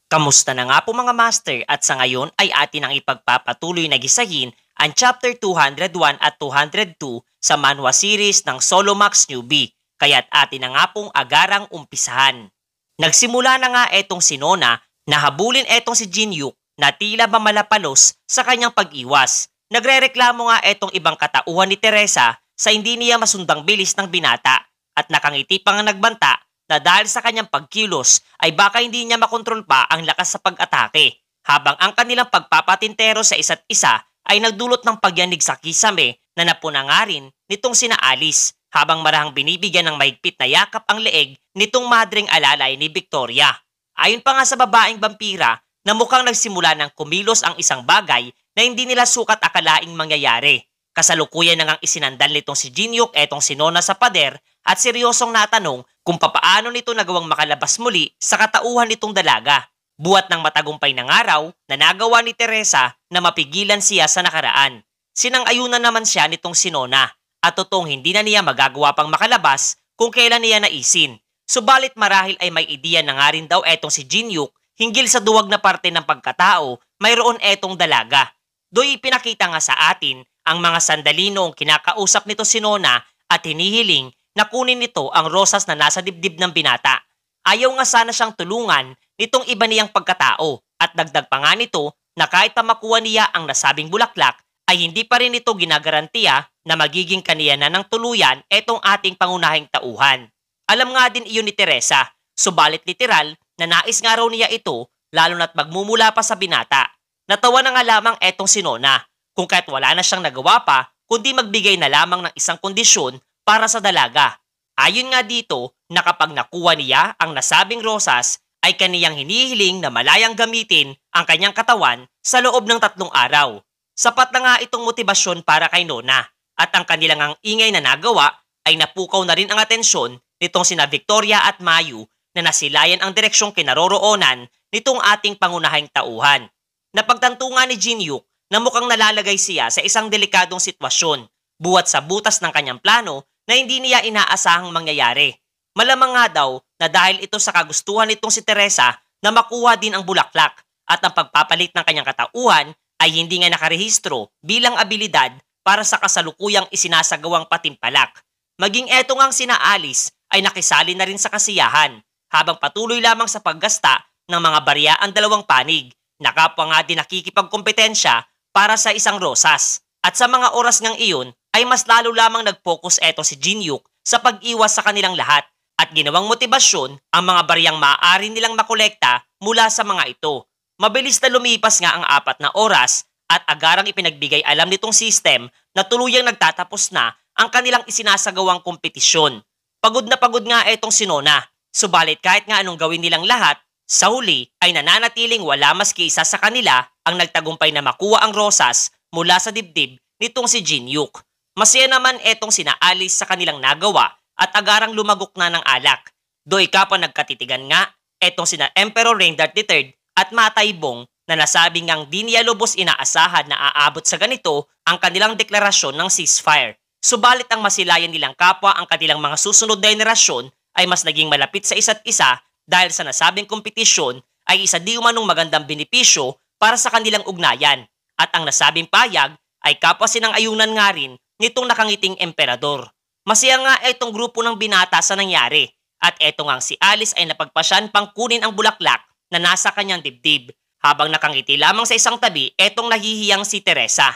Kamusta na nga po mga master at sa ngayon ay atin ang ipagpapatuloy na gisahin ang Chapter 201 at 202 sa manhwa series ng Solomax Newbie, kaya't atin na nga pong agarang umpisahan. Nagsimula na nga etong si Nona na habulin etong si Jinyuk na tila ba malapalos sa kanyang pag-iwas. Nagrereklamo nga etong ibang katauhan ni Teresa sa hindi niya masundang bilis ng binata at nakangiti pa nga nagbanta na dahil sa kanyang pagkilos ay baka hindi niya makontrol pa ang lakas sa pag-atake, habang ang kanilang pagpapatintero sa isa't isa ay nagdulot ng pagyanig sa kisame na napuna nga rin nitong sina Alice, habang marahang binibigyan ng mahigpit na yakap ang leeg nitong madring alalay ni Victoria. Ayon pa nga sa babaeng vampira na mukhang nagsimula ng kumilos ang isang bagay na hindi nila sukat akalaing mangyayari. Kasalukuyan na ngang isinandal nitong si Jinyuk etong si Nona sa pader at seryosong natanong kung papaano nito nagawang makalabas muli sa katauhan nitong dalaga. Buhat ng matagumpay ng araw na nagawa ni Teresa na mapigilan siya sa nakaraan. Sinang-ayunan naman siya nitong si Nona at totoong hindi na niya magagawa pang makalabas kung kailan niya naisin. Subalit marahil ay may ideya na nga rin daw etong si Jinyuk hinggil sa duwag na parte ng pagkatao mayroon etong dalaga. Do'y pinakita nga sa atin ang mga sandali noong kinakausap nito si Nona at hinihiling na kunin nito ang rosas na nasa dibdib ng binata. Ayaw nga sana siyang tulungan nitong iba niyang pagkatao at dagdag pa nga nito na kahit pa makuha niya ang nasabing bulaklak ay hindi pa rin ito ginagarantiya na magiging kaniya na ng tuluyan etong ating pangunahing tauhan. Alam nga din iyon ni Teresa, subalit literal na nais nga raw niya ito lalo na't magmumula pa sa binata. Natawa na nga lamang etong si Nona kung kahit wala na siyang nagawa pa kundi magbigay na lamang ng isang kondisyon para sa dalaga. Ayon nga dito na kapag nakuha niya ang nasabing rosas ay kaniyang hinihiling na malayang gamitin ang kanyang katawan sa loob ng 3 araw. Sapat na nga itong motibasyon para kay Nona at ang kanilang ang ingay na nagawa ay napukaw na rin ang atensyon nitong sina Victoria at Mayu na nasilayan ang direksyong kinaroroonan nitong ating pangunahing tauhan. Napagtanto nga ni Jinyuk na mukhang nalalagay siya sa isang delikadong sitwasyon buhat sa butas ng kanyang plano na hindi niya inaasahang mangyayari. Malamang nga daw na dahil ito sa kagustuhan nitong si Teresa na makuha din ang bulaklak at ang pagpapalit ng kanyang katauhan ay hindi nga nakarehistro bilang abilidad para sa kasalukuyang isinasagawang patimpalak. Maging eto ngang sina Alice ay nakisali na rin sa kasiyahan habang patuloy lamang sa paggasta ng mga barya ang dalawang panig na kapwa nga din nakikipagkompetensya para sa isang rosas. At sa mga oras ngang iyon ay mas lalo lamang nag-focus eto si Jinyuk sa pag-iwas sa kanilang lahat at ginawang motibasyon ang mga baryang maaari nilang makolekta mula sa mga ito. Mabilis na lumipas nga ang 4 na oras at agarang ipinagbigay alam nitong system na tuluyang nagtatapos na ang kanilang isinasagawang kompetisyon. Pagod na pagod nga etong si Nona, subalit kahit nga anong gawin nilang lahat, sa huli ay nananatiling wala maski isa sa kanila ang nagtagumpay na makuha ang rosas mula sa dibdib nitong si Jinyuk. Masaya naman etong sina Alice sa kanilang nagawa at agarang lumagok na ng alak. Do'y kapwa nagkatitigan nga etong sina Emperor Reindart III at Mataybong na nasabing ngang di niya lubos inaasahan na aabot sa ganito ang kanilang deklarasyon ng ceasefire. Subalit ang masilayan nilang kapwa ang kanilang mga susunod na henerasyon ay mas naging malapit sa isa't isa dahil sa nasabing kompetisyon ay isa di umanong magandang benepisyo para sa kanilang ugnayan. At ang nasabing payag ay kapwa sinang-ayunan nga rin nitong nakangiting emperador. Masaya nga itong grupo ng binata sa nangyari at eto ngang si Alice ay napagpasyan pang kunin ang bulaklak na nasa kanyang dibdib habang nakangiti lamang sa isang tabi etong nahihiyang si Teresa.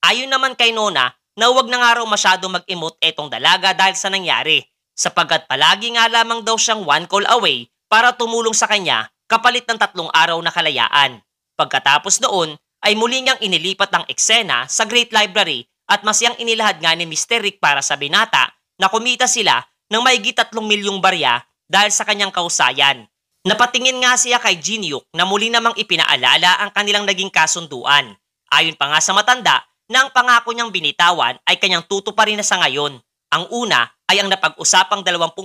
Ayon naman kay Nona na huwag na nga raw masyado mag-emote etong dalaga dahil sa nangyari sapagkat palagi nga lamang daw siyang 1 call away para tumulong sa kanya kapalit ng 3 araw na kalayaan. Pagkatapos noon ay muli niyang inilipat ang eksena sa Great Library at masiyang inilahad nga ni Mr. Rick para sa binata na kumita sila ng mahigit 3 milyong barya dahil sa kanyang kausayan. Napatingin nga siya kay Jinyuk na muli namang ipinaalala ang kanilang naging kasunduan. Ayon pa nga sa matanda na ang pangako niyang binitawan ay kanyang tutuparin na sa ngayon. Ang una ay ang napag-usapang 20%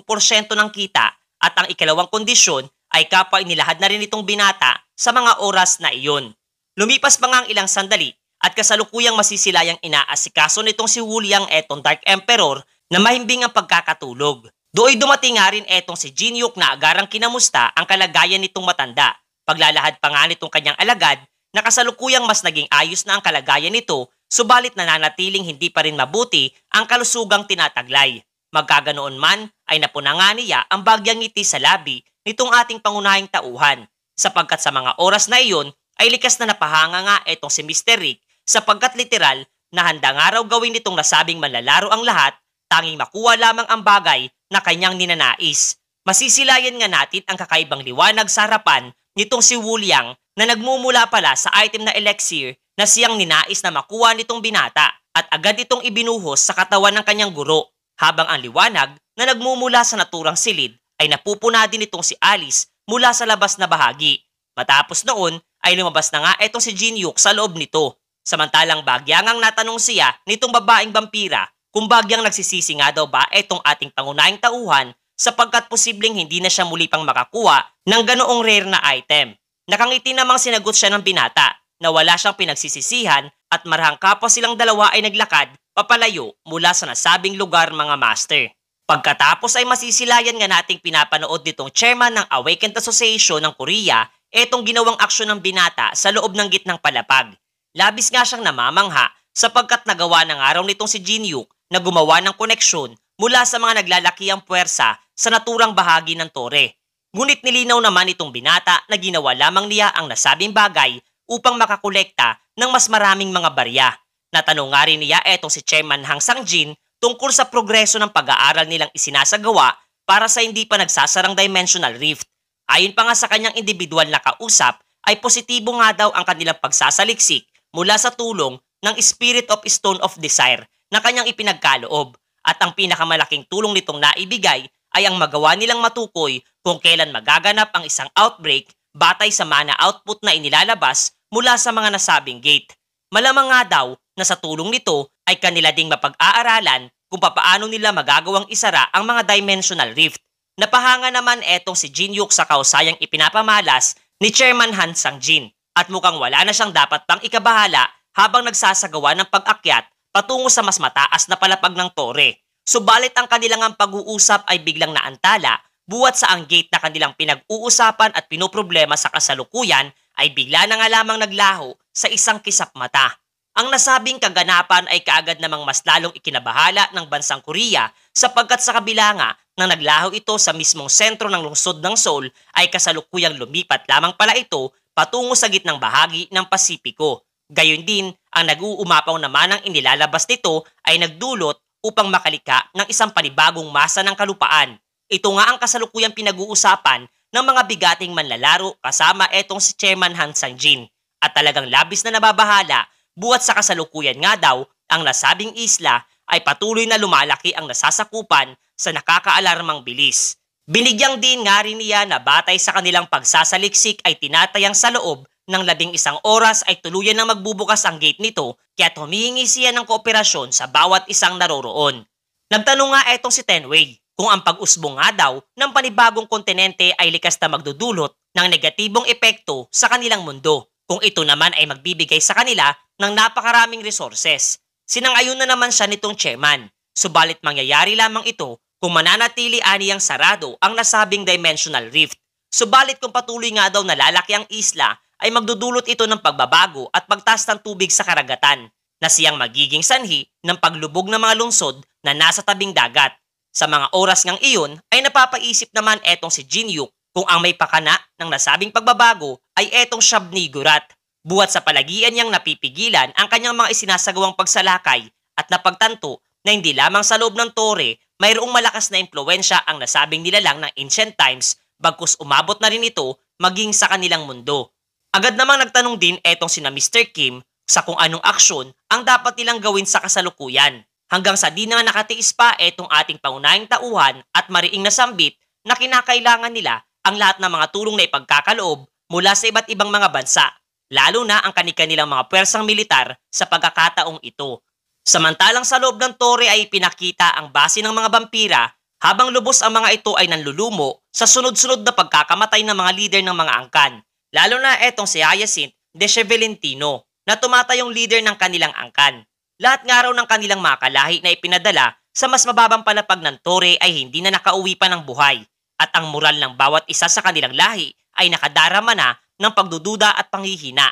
ng kita at ang ikalawang kondisyon ay kapwa inilahad na rin itong binata sa mga oras na iyon. Lumipas pa nga ang ilang sandali at kasalukuyang masisilayang inaasikaso nitong si Wuliang etong Dark Emperor na mahimbing ang pagkakatulog. Do'y dumating nga rin etong si Jinyuk na agarang kinamusta ang kalagayan nitong matanda Paglalahad pa nga nitong kanyang alagad na kasalukuyang mas naging ayos na ang kalagayan nito, subalit nananatiling hindi pa rin mabuti ang kalusugang tinataglay. Magkaganoon man ay napuna nga niya ang bagyang ngiti sa labi nitong ating pangunahing tauhan, sapagkat sa mga oras na iyon ay likas na napahanga nga etong si Mr. Rick, sapagkat literal na handa nga raw gawin nitong nasabing manlalaro ang lahat, tanging makuha lamang ang bagay na kanyang ninanais. Masisilayan nga natin ang kakaibang liwanag sa harapan nitong si Wuliang na nagmumula pala sa item na elixir na siyang ninais na makuha nitong binata at agad itong ibinuhos sa katawan ng kanyang guro, habang ang liwanag na nagmumula sa naturang silid ay napupuna din itong si Alice mula sa labas na bahagi. Matapos noon ay lumabas na nga etong si Jinhyuk sa loob nito. Samantalang bagyangang natanong siya nitong babaeng vampira kung bagyang nagsisisi nga daw ba etong ating pangunahing tauhan sapagkat posibleng hindi na siya muli pang makakuha ng ganoong rare na item. Nakangiti namang sinagot siya ng binata na wala siyang pinagsisisihan at marahang kapwa silang dalawa ay naglakad papalayo mula sa nasabing lugar mga master. Pagkatapos ay masisilayan nga nating pinapanood nitong chairman ng Awakened Association ng Korea etong ginawang aksyon ng binata sa loob ng gitnang palapag. Labis nga siyang namamangha sapagkat nagawa ng araw nitong si Jinhyuk na gumawa ng koneksyon mula sa mga naglalakihang puwersa sa naturang bahagi ng tore. Ngunit nilinaw naman itong binata na ginawa lamang niya ang nasabing bagay upang makakolekta ng mas maraming mga barya. Natanong nga rin niya etong si Chairman Hang Sang-jin tungkol sa progreso ng pag-aaral nilang isinasagawa para sa hindi pa nagsasarang Dimensional Rift. Ayon pa nga sa kanyang individual na kausap ay positibo nga daw ang kanilang pagsasaliksik mula sa tulong ng Spirit of Stone of Desire na kanyang ipinagkaloob, at ang pinakamalaking tulong nitong naibigay ay ang magawa nilang matukoy kung kailan magaganap ang isang outbreak batay sa mana output na inilalabas mula sa mga nasabing gate. Malamang nga daw na sa tulong nito ay kanila ding mapag-aaralan kung papaano nila magagawang isara ang mga Dimensional Rift. Napahanga naman etong si Jinhyuk sa kausayang ipinapamalas ni Chairman Han Sang-jin at mukhang wala na siyang dapat pang ikabahala habang nagsasagawa ng pag-akyat patungo sa mas mataas na palapag ng tore. Subalit ang kanilang pag-uusap ay biglang naantala buwat sa ang gate na kanilang pinag-uusapan at pinoproblema sa kasalukuyan ay bigla na nga lamang naglaho sa isang kisap mata. Ang nasabing kaganapan ay kaagad namang mas lalong ikinabahala ng bansang Korea sapagkat sa kabila nga nang naglaho ito sa mismong sentro ng lungsod ng Seoul ay kasalukuyang lumipat lamang pala ito patungo sa gitnang bahagi ng Pasipiko. Gayon din, ang nag-uumapaw naman ng inilalabas nito ay nagdulot upang makalika ng isang panibagong masa ng kalupaan. Ito nga ang kasalukuyang pinag-uusapan ng mga bigating manlalaro kasama etong si Chairman Han Sang-jin. At talagang labis na nababahala buwat sa kasalukuyan nga daw ang nasabing isla ay patuloy na lumalaki ang nasasakupan sa nakakaalarmang bilis. Binigyang din nga rin niya na batay sa kanilang pagsasaliksik ay tinatayang sa loob ng 11 oras ay tuluyan nang magbubukas ang gate nito kaya't humihingi siya ng kooperasyon sa bawat isang naroroon. Nagtanong nga etong si Tenwei kung ang pag-usbong nga daw ng panibagong kontinente ay likas na magdudulot ng negatibong epekto sa kanilang mundo, kung ito naman ay magbibigay sa kanila ng napakaraming resources. Sinang-ayon na naman siya nitong chairman, subalit mangyayari lamang ito kung mananatili aniyang sarado ang nasabing Dimensional Rift. Subalit kung patuloy nga daw nalalaki ang isla, ay magdudulot ito ng pagbabago at pagtaas ng tubig sa karagatan na siyang magiging sanhi ng paglubog ng mga lungsod na nasa tabing dagat. Sa mga oras ngang iyon ay napapaisip naman etong si Jinhyuk kung ang may pakana ng nasabing pagbabago ay etong Shabni Gurat. Buhat sa palagian niyang napipigilan ang kanyang mga isinasagawang pagsalakay at napagtanto na hindi lamang sa loob ng tore mayroong malakas na impluensya ang nasabing nilalang ng ancient times bagkus umabot na rin ito maging sa kanilang mundo. Agad namang nagtanong din etong sina Mr. Kim sa kung anong aksyon ang dapat nilang gawin sa kasalukuyan. Hanggang sa di na nakatiis pa etong ating pangunahing tauhan at mariing nasambit na kinakailangan nila ang lahat ng mga tulong na ipagkakaloob mula sa iba't ibang mga bansa, lalo na ang kanilang mga puwersang militar sa pagkakataong ito. Samantalang sa loob ng tore ay pinakita ang base ng mga vampira habang lubos ang mga ito ay nanlulumo sa sunod-sunod na pagkakamatay ng mga leader ng mga angkan. Lalo na etong si Hyacinth de Chevelentino na tumatayong leader ng kanilang angkan. Lahat nga raw ng kanilang mga kalahi na ipinadala sa mas mababang palapag ng tore ay hindi na nakauwi pa ng buhay at ang moral ng bawat isa sa kanilang lahi ay nakadarama na ng pagdududa at panghihina.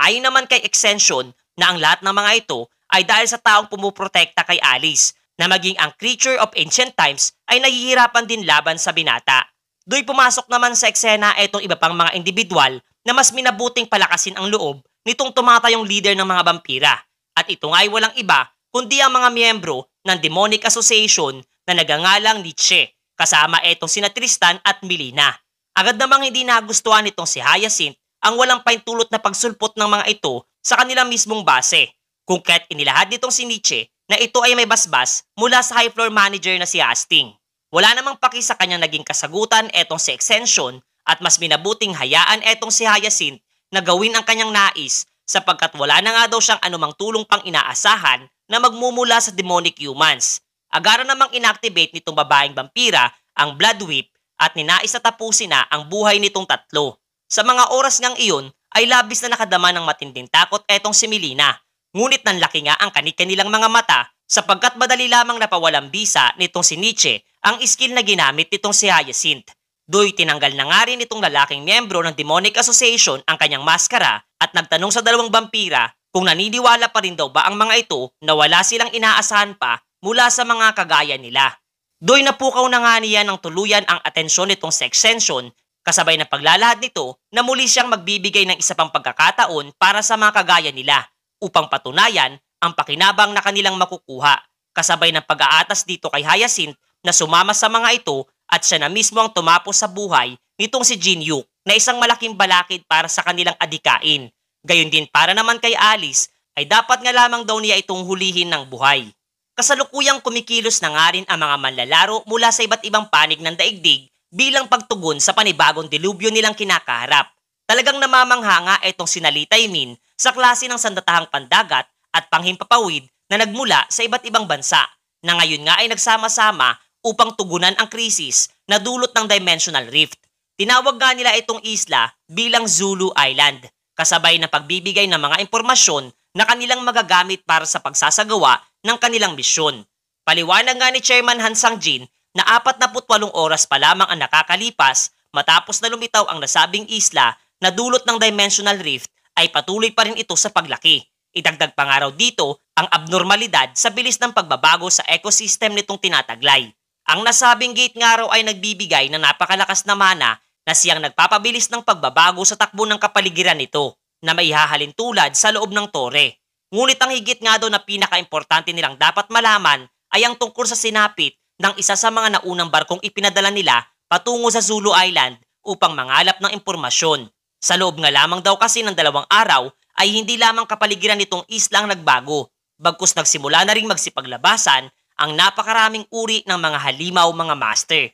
Ayon naman kay Extension na ang lahat ng mga ito ay dahil sa taong pumuprotekta kay Alice na maging ang creature of ancient times ay nahihirapan din laban sa binata. Do'y pumasok naman sa eksena itong iba pang mga individual na mas minabuting palakasin ang loob nitong tumatayong leader ng mga vampira. At ito nga ay walang iba kundi ang mga miyembro ng Demonic Association na nagangalang Nietzsche, kasama itong sina Tristan at Melina. Agad namang hindi nagustuhan nitong si Hyacinth ang walang paintulot na pagsulpot ng mga ito sa kanilang mismong base, kung kaya't inilahad nitong si Nietzsche na ito ay may basbas mula sa high floor manager na si Hastings. Wala namang paki sa kanyang naging kasagutan etong si Extension at mas minabuting hayaan etong si Hyacinth na gawin ang kanyang nais sapagkat wala na nga daw siyang anumang tulong pang inaasahan na magmumula sa demonic humans. Agara namang inactivate nitong babaeng vampira ang Blood Whip at ninais na tapusin na ang buhay nitong tatlo. Sa mga oras ngang iyon ay labis na nakadama ng matinding takot etong si Melina. Ngunit nanlaki nga ang kanilang mga mata sapagkat madali lamang napawalang bisa nitong si Nietzsche ang skill na ginamit nitong si Hyacinth. Do'y tinanggal na nga rin itong lalaking miyembro ng Demonic Association ang kanyang maskara at nagtanong sa dalawang vampira kung naniniwala pa rin daw ba ang mga ito na wala silang inaasahan pa mula sa mga kagaya nila. Do'y napukaw na nga niya ng tuluyan ang atensyon nitong si Extension kasabay ng paglalahad nito na muli siyang magbibigay ng isa pang pagkakataon para sa mga kagaya nila upang patunayan ang pakinabang na kanilang makukuha. Kasabay ng pag-aatas dito kay Hyacinth na sumama sa mga ito at siya na mismo ang tumapos sa buhay nitong si Jin-Hyuk na isang malaking balakid para sa kanilang adikain. Gayon din para naman kay Alice ay dapat nga lamang daw niya itong hulihin ng buhay. Kasalukuyang kumikilos na nga rin ang mga manlalaro mula sa iba't ibang panig ng daigdig bilang pagtugon sa panibagong delubyo nilang kinakaharap. Talagang namamangha nga itong sinalitay Min sa klase ng sandatahang pandagat at panghimpapawid na nagmula sa iba't ibang bansa na ngayon nga ay nagsama-sama upang tugunan ang krisis na dulot ng Dimensional Rift. Tinawag nga nila itong isla bilang Zulu Island, kasabay na pagbibigay ng mga impormasyon na kanilang magagamit para sa pagsasagawa ng kanilang misyon. Paliwanag nga ni Chairman Han Sang-jin na 48 oras pa lamang ang nakakalipas matapos na lumitaw ang nasabing isla na dulot ng Dimensional Rift ay patuloy pa rin ito sa paglaki. Idagdag pa nga raw dito ang abnormalidad sa bilis ng pagbabago sa ecosystem nitong tinataglay. Ang nasabing gate nga raw ay nagbibigay ng napakalakas na mana na siyang nagpapabilis ng pagbabago sa takbo ng kapaligiran nito na maihahalin tulad sa loob ng tore. Ngunit ang higit nga daw na pinaka-importante nilang dapat malaman ay ang tungkol sa sinapit ng isa sa mga naunang barkong ipinadala nila patungo sa Zulu Island upang mangalap ng impormasyon. Sa loob nga lamang daw kasi ng 2 araw ay hindi lamang kapaligiran nitong isla ang nagbago, bagkus nagsimula na ring magsipaglabasan ang napakaraming uri ng mga halimaw mga master.